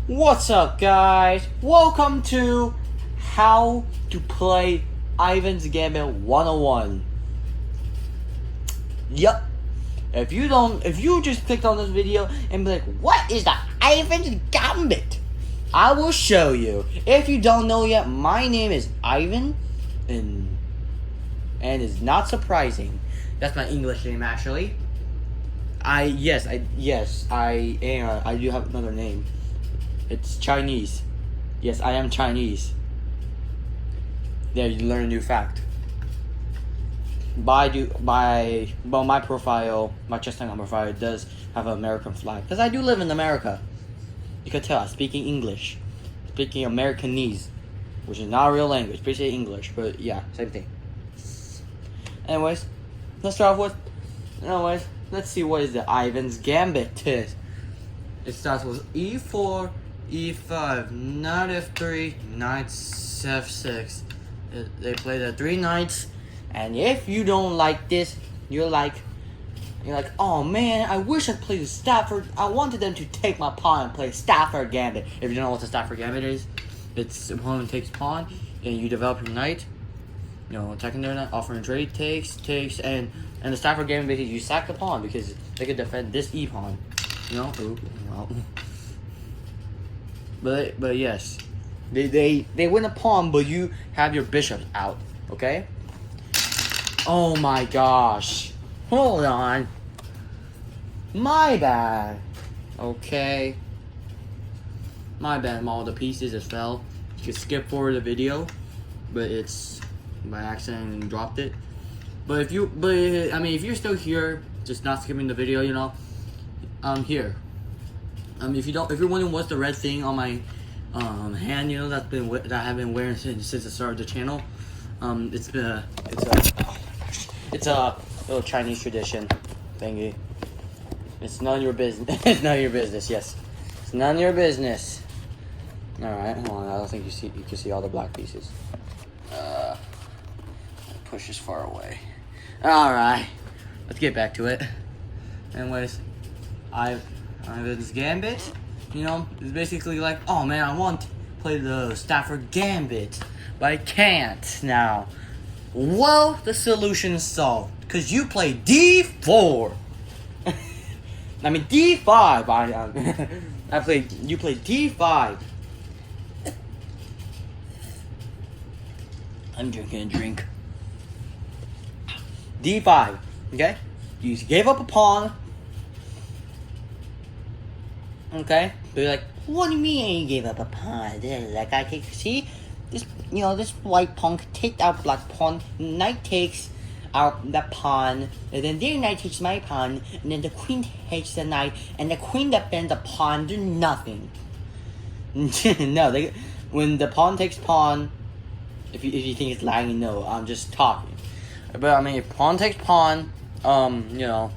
What's up, guys? Welcome to How to Play Ivan's Gambit 101. Yup. If you just clicked on this video and be like, what is the Ivan's Gambit? I will show you. If you don't know yet, my name is Ivan, and it's not surprising. That's my English name, actually. I am. I do have another name. It's Chinese. Yes, I am Chinese. There, you learn a new fact. My profile, my chess icon profile does have an American flag because I do live in America. You can tell I'm speaking English, speaking Americanese, which is not a real language. Basically English, but yeah, same thing. Anyways, let's start off with. Let's see what is the Ivan's Gambit is. It starts with E4, E5, knight F3, knight F6. They play the 3 knights, and if you don't like this, you're like, oh man, I wish I played the Stafford. I wanted them to take my pawn and play Stafford Gambit. If you don't know what the Stafford Gambit is, it's opponent takes pawn, and you develop your knight. You know, attacking their knight, offering trade, takes, and the Stafford Gambit basically you sack the pawn because they can defend this E pawn. You know, well. But yes, they win a pawn, but you have your bishop out. Okay. Oh my gosh! Hold on. My bad. Okay. My bad. All the pieces just fell. You can skip forward the video, but it's by accident and dropped it. But if you're still here, just not skipping the video, you know, here. If you're wondering what's the red thing on my hand, you know, that I have been wearing since the start of the channel, it's a little Chinese tradition thingy. It's none of your business. It's none of your business. Yes, it's none of your business. All right, hold on. I don't think you can see all the black pieces. Push this far away. All right, let's get back to it. Anyways, Ivan's Gambit, you know, it's basically like, oh man, I want to play the Stafford Gambit, but I can't now. Well, the solution is solved, because you play D4. I mean D5. You play D5. I'm drinking a drink. D5, okay? You gave up a pawn. Okay, but you're like, what do you mean you gave up a pawn? Like, I can see this, you know, this white pawn can take out black pawn. Knight takes out that pawn, and then their knight takes my pawn, and then the queen takes the knight, and the queen defends the pawn. Do nothing. No, when the pawn takes pawn, if you think it's lagging, no, I'm just talking. But I mean, if pawn takes pawn, you know,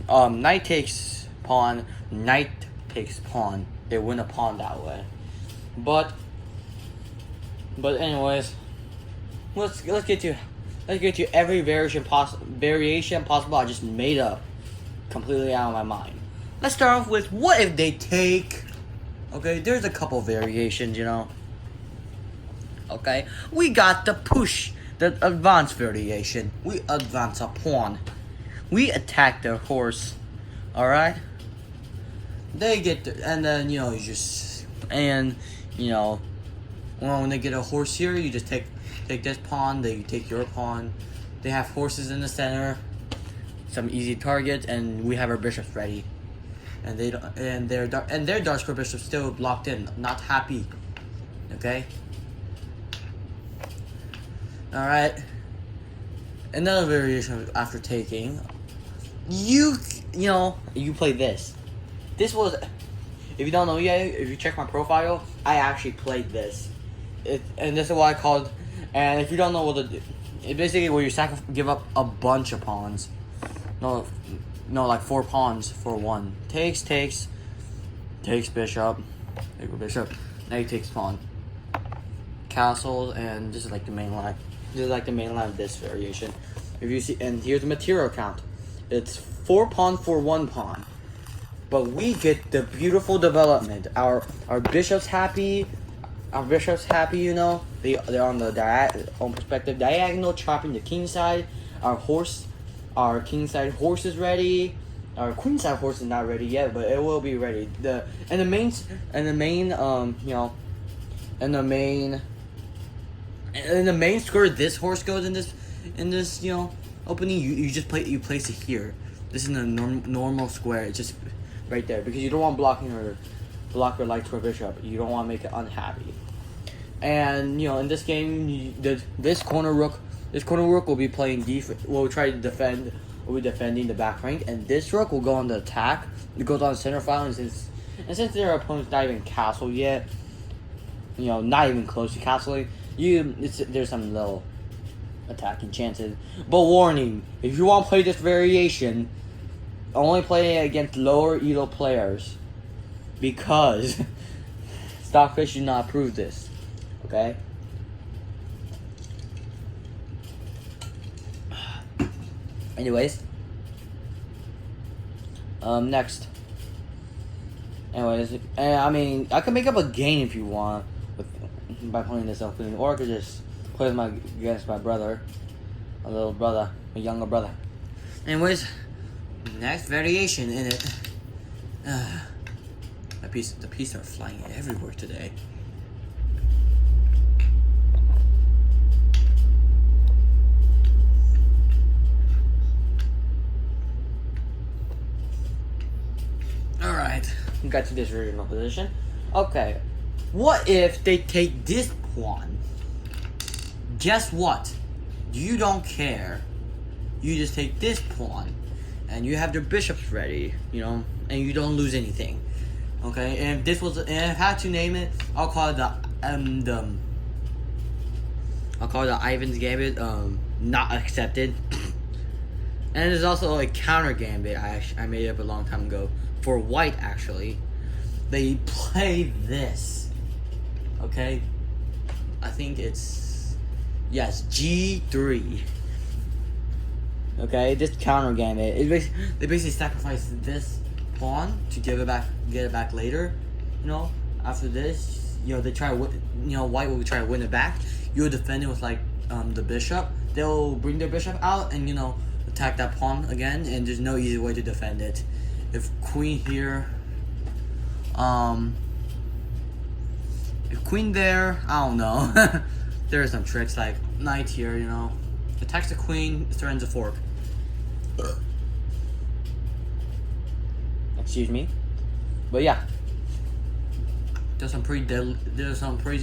knight takes pawn, knight takes pawn. They win a pawn that way. But anyways, let's get to every variation possible. I just made up completely out of my mind. Let's start off with what if they take. Okay, there's a couple variations, you know. Okay, we got the push. The advanced variation. We advance a pawn. We attack their horse. Alright? They get and then, you know, when they get a horse here, you just take this pawn, they take your pawn. They have horses in the center, some easy targets, and we have our bishops ready. And their dark square bishop's still locked in, not happy. Okay? Alright. Another variation after taking. You play this. This was, if you don't know yet, if you check my profile, I actually played this. And this is what I called, and if you don't know what to do, it's basically where you give up a bunch of pawns. No, like 4 pawns for 1. Takes bishop, knight takes pawn. Castle, and this is like the main line. This is like the main line of this variation. If you see, and here's the material count. It's 4 pawn for 1 pawn. but we get the beautiful development. Our bishops happy. Our bishops happy, you know. They're on the on perspective diagonal, chopping the king side. Our king side horse is ready. Our queen side horse is not ready yet, but it will be ready. The main square this horse goes in this opening. You place it here. This is a normal square. It's just right there because you don't want block her light to her bishop. You don't want to make it unhappy. And in this game, this corner rook will be playing will try to defend. Will be defending the back rank, and this rook will go on the attack. It goes on the center file, and since their opponent's not even castled yet, not even close to castling, there's some little attacking chances. But warning: if you want to play this variation, only play it against lower elo players, because Stockfish do not approve this. Okay. Anyways, next. Anyways, I mean, I can make up a game if you want by playing this opening, or I could just play against my brother, my little brother, my younger brother. Anyways, next variation in it. The pieces are flying everywhere today. Alright, we got to this original position. Okay, what if they take this pawn? Guess what? You don't care. You just take this pawn, and you have your bishops ready, and you don't lose anything. Okay, and if I had to name it, I'll call it the Ivan's Gambit, not accepted. And there's also a counter gambit I made up a long time ago. For white, actually, they play this. Okay, I think it's G3. Okay, this counter gambit. They basically sacrifice this pawn to get it back later. After this, they try white will try to win it back. You'll defend it with the bishop. They'll bring their bishop out and attack that pawn again, and there's no easy way to defend it. If queen here, if queen there, I don't know. There are some tricks like knight here, attacks the queen, threatens a fork. Excuse me, but yeah, there's some crazy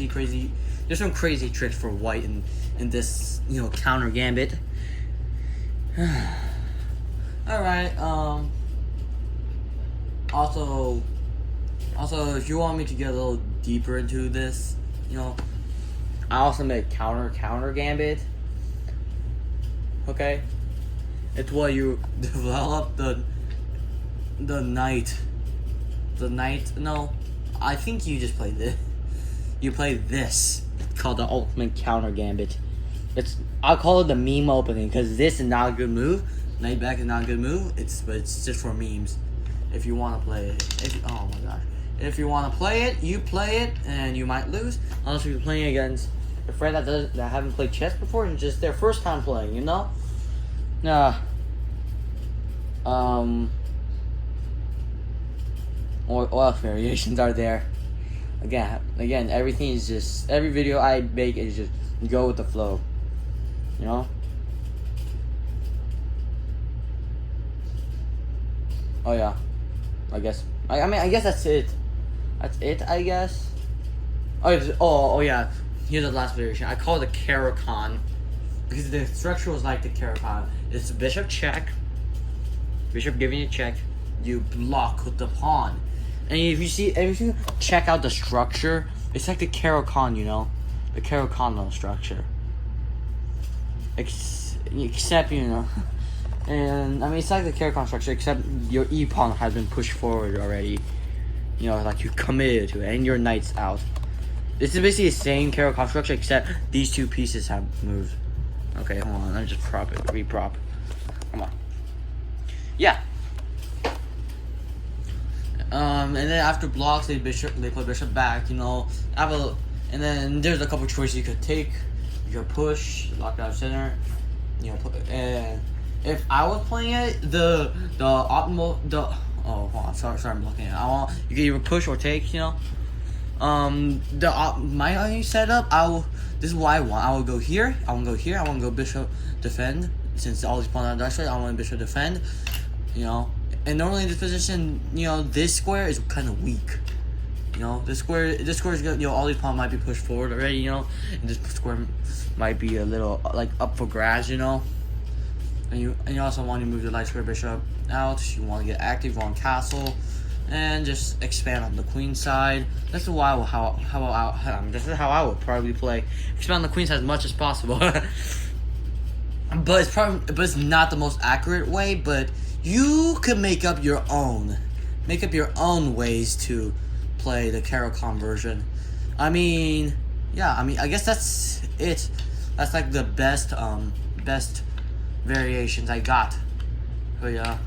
tricks for white in this counter gambit. All right. Also, if you want me to get a little deeper into this, I also made counter gambit. Okay, it's where you develop the knight. No, I think you just play this. You play this called the ultimate counter gambit. I'll call it the meme opening because this is not a good move. Knight back is not a good move. But it's just for memes. If you want to play it, oh my gosh, if you want to play it, you play it, and you might lose. Unless you're playing against a friend that haven't played chess before and just their first time playing, What else variations are there? Again, everything is just every video I make is just go with the flow, Oh yeah. I guess that's it. That's it, I guess. Oh yeah. Here's the last variation. I call it the Caracon because the structure was like the Caracon. It's bishop check. Bishop giving you check. You block with the pawn, and if you check out the structure, it's like the Caracon, the Caracon structure. Except And I mean, it's like the Caracon structure, except your e-pawn has been pushed forward already. Like you committed to it, and your knight's out. This is basically the same Caracon structure, except these two pieces have moved. Okay, hold on, let me just reprop. Come on. Yeah. And then after blocks, they put bishop back. You know, and then there's a couple choices you could take. You could push, lock down center. You know, and if I was playing it, the optimal oh, hold on, sorry, I'm looking at it. You can either push or take. You know, my setup, this is what I want. I will go here. I want to go here. I want to go bishop defend. Since all these pawns are on that side, I want bishop defend. You know, and normally in this position, you know, this square is kind of weak. You know, this square is good. You know, all these pawns might be pushed forward already. You know, and this square might be a little like up for grabs. You know, and you also want to move the light square bishop out. You want to get active, you want castle, and just expand on the queen side. This is why this is how I would probably play. Expand on the queen side as much as possible. But it's not the most accurate way. But you could make up your own ways to play the Carol version. I mean, yeah. I mean, I guess that's it. That's like the best variations I got. But yeah.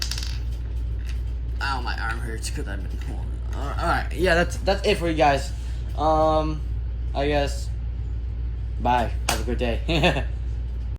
Ow, my arm hurts because I've been holding. Alright, yeah, that's it for you guys. I guess. Bye. Have a good day.